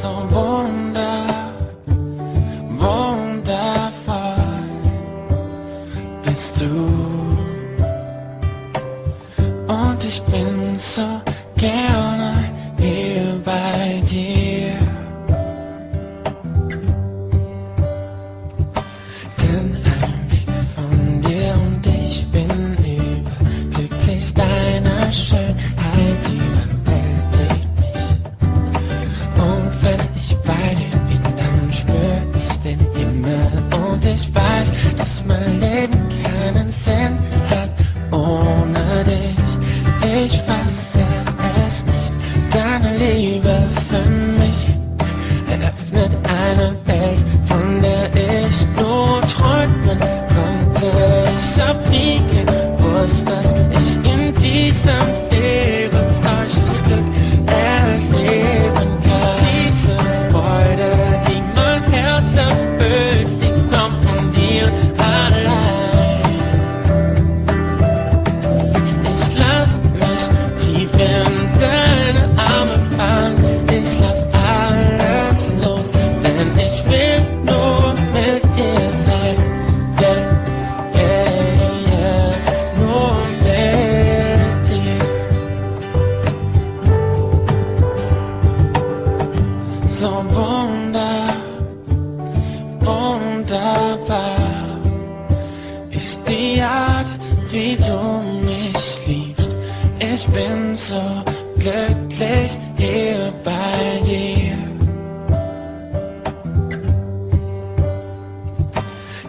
so wundervoll bist du. Und ich bin so gerne hier bei dir. Denn ein Blick von dir und ich bin überglücklich deiner Schönheit, überwältigt mich. Und wenn ich bei dir bin, dann spür ich den Himmel. Und ich weiß, dass mein Leben keinen Sinn hat ohne dich. Ich fasse es nicht, deine Liebe für mich eröffnet eine Welt, von der ich nur träumen konnte. Ich hab nie gewusst, dass ich in diesem Leben solches Glück erleben kann. Diese Freude, die mein Herz erfüllt, die kommt von dir allein. Ich lass mich tief in deine Arme fallen. Ich lass alles los, denn ich will nur mit dir sein. Yeah, yeah, yeah, nur mit dir. So wunderbar ist die Art, wie du mich liebst. Ich bin so glücklich hier bei dir.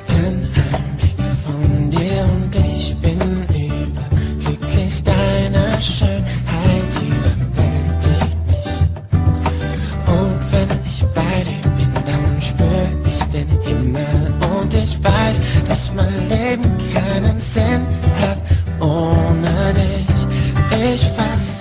Denn ein Blick von dir und ich bin überglücklich deiner Schönheit, überwältigt mich. Und wenn ich bei dir bin, dann spür ich den Himmel. Und ich weiß, dass mein Leben keinen Sinn hat ohne dich. Ich fass